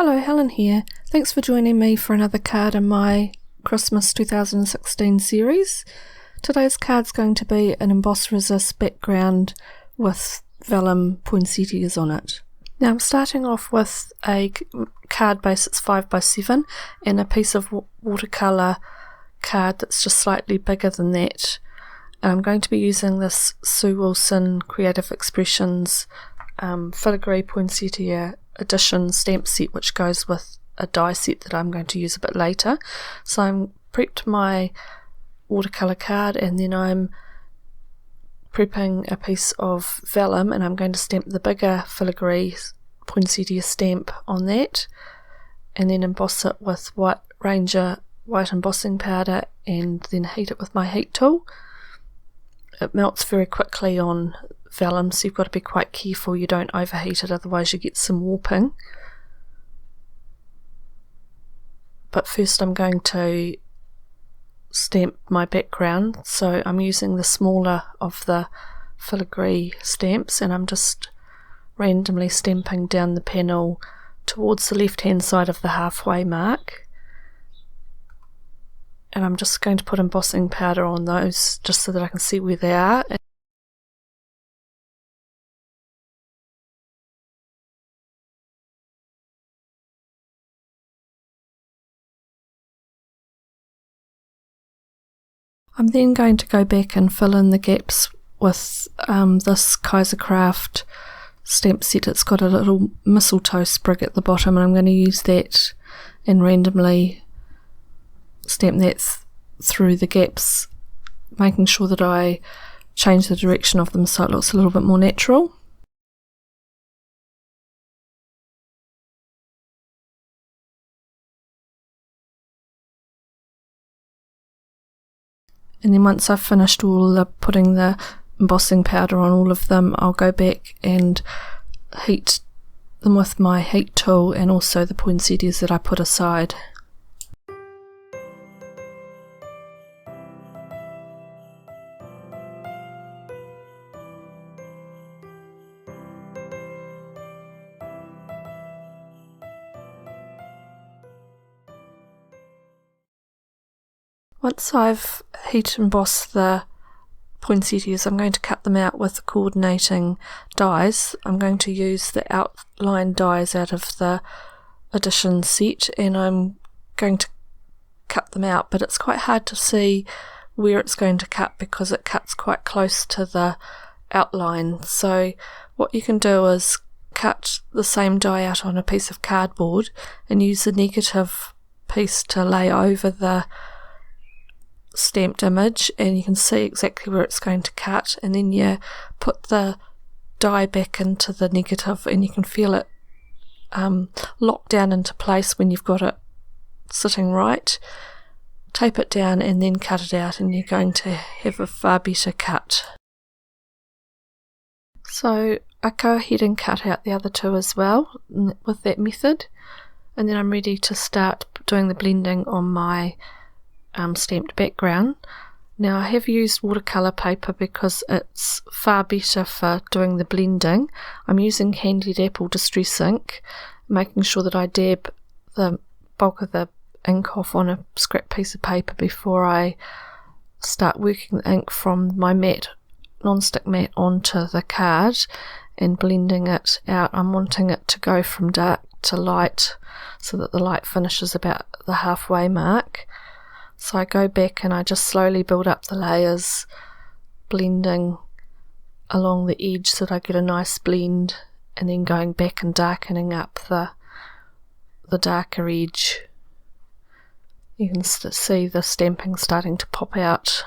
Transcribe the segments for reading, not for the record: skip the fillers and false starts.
Hello, Helen here. Thanks for joining me for another card in my Christmas 2016 series. Today's card's going to be an emboss resist background with vellum poinsettias on it. Now I'm starting off with a card base that's 5x7 and a piece of watercolour card that's just slightly bigger than that. And I'm going to be using this Sue Wilson Creative Expressions filigree poinsettia edition stamp set, which goes with a die set that I'm going to use a bit later. So I'm prepped my watercolour card, and then I'm prepping a piece of vellum, and I'm going to stamp the bigger filigree poinsettia stamp on that, and then emboss it with white Ranger white embossing powder, and then heat it with my heat tool. It melts very quickly on vellum, so you've got to be quite careful you don't overheat it, otherwise you get some warping. But first I'm going to stamp my background, so I'm using the smaller of the filigree stamps, and I'm just randomly stamping down the panel towards the left hand side of the halfway mark, and I'm just going to put embossing powder on those just so that I can see where they are. I'm then going to go back and fill in the gaps with this Kaisercraft stamp set. It's got a little mistletoe sprig at the bottom, and I'm going to use that and randomly stamp that through the gaps, making sure that I change the direction of them so it looks a little bit more natural. And then once I've finished putting the embossing powder on all of them, I'll go back and heat them with my heat tool, and also the poinsettias that I put aside. Once I've heat embossed the poinsettias, I'm going to cut them out with the coordinating dies. I'm going to use the outline dies out of the edition set, and I'm going to cut them out, but it's quite hard to see where it's going to cut because it cuts quite close to the outline. So what you can do is cut the same die out on a piece of cardboard and use the negative piece to lay over the stamped image, and you can see exactly where it's going to cut, and then you put the die back into the negative and you can feel it lock down into place when you've got it sitting right. Tape it down and then cut it out, and you're going to have a far better cut. So I go ahead and cut out the other two as well with that method, and then I'm ready to start doing the blending on my stamped background. Now I have used watercolour paper because it's far better for doing the blending. I'm using Candied Apple Distress ink, making sure that I dab the bulk of the ink off on a scrap piece of paper before I start working the ink from my matte, non-stick mat onto the card and blending it out. I'm wanting it to go from dark to light so that the light finishes about the halfway mark. So I go back and I just slowly build up the layers, blending along the edge so that I get a nice blend, and then going back and darkening up the darker edge. You can see the stamping starting to pop out.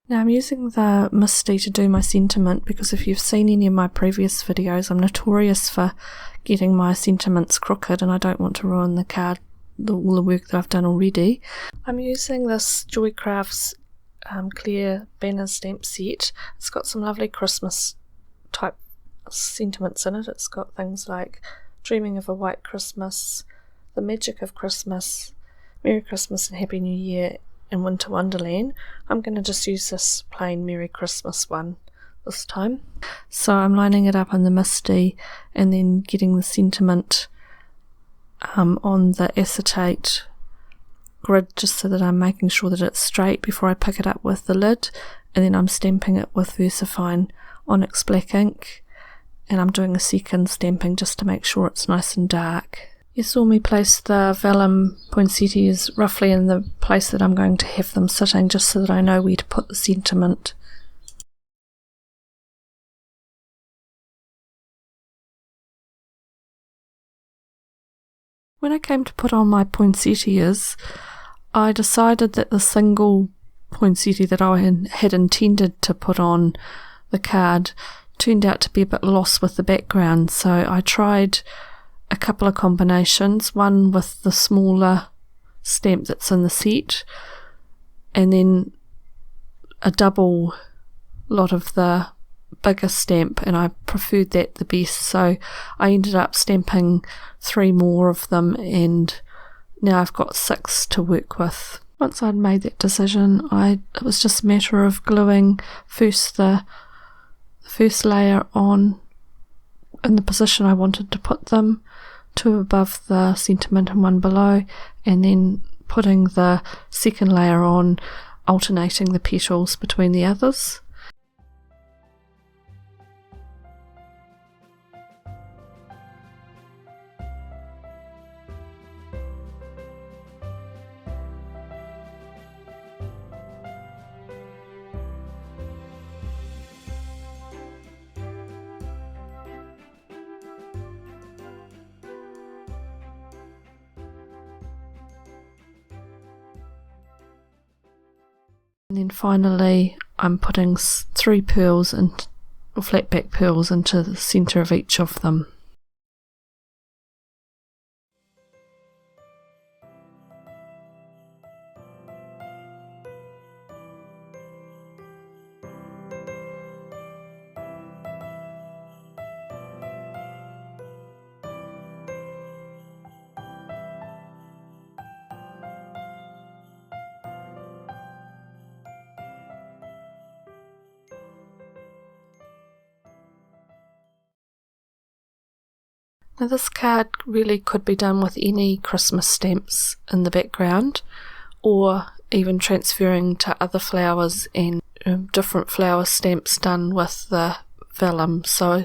Now I'm using the MISTI to do my sentiment because if you've seen any of my previous videos, I'm notorious for getting my sentiments crooked and I don't want to ruin the card, all the work that I've done already. I'm using this Joycrafts clear banner stamp set. It's got some lovely Christmas type sentiments in it. It's got things like Dreaming of a White Christmas, The Magic of Christmas, Merry Christmas and Happy New Year, and Winter Wonderland. I'm going to just use this plain Merry Christmas one this time. So I'm lining it up in the MISTI and then getting the sentiment on the acetate grid just so that I'm making sure that it's straight before I pick it up with the lid, and then I'm stamping it with VersaFine Onyx black ink, and I'm doing a second stamping just to make sure it's nice and dark. You saw me place the vellum poinsettias roughly in the place that I'm going to have them sitting, just so that I know where to put the sentiment. When I came to put on my poinsettias, I decided that the single poinsettia that I had intended to put on the card turned out to be a bit lost with the background, so I tried a couple of combinations, one with the smaller stamp that's in the set and then a double lot of the bigger stamp, and I preferred that the best, so I ended up stamping 3 more of them and now I've got 6 to work with. Once I'd made that decision, it was just a matter of gluing first the first layer on in the position I wanted to put them, 2 above the sentiment and 1 below, and then putting the second layer on, alternating the petals between the others. And then finally I'm putting 3 pearls and flat back pearls into the centre of each of them. Now this card really could be done with any Christmas stamps in the background, or even transferring to other flowers and different flower stamps done with the vellum, so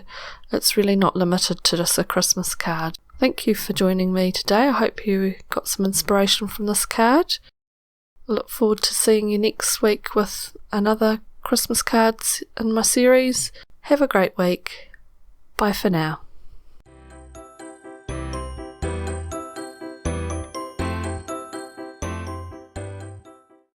it's really not limited to just a Christmas card. Thank you for joining me today. I hope you got some inspiration from this card. I look forward to seeing you next week with another Christmas cards in my series. Have a great week. Bye for now.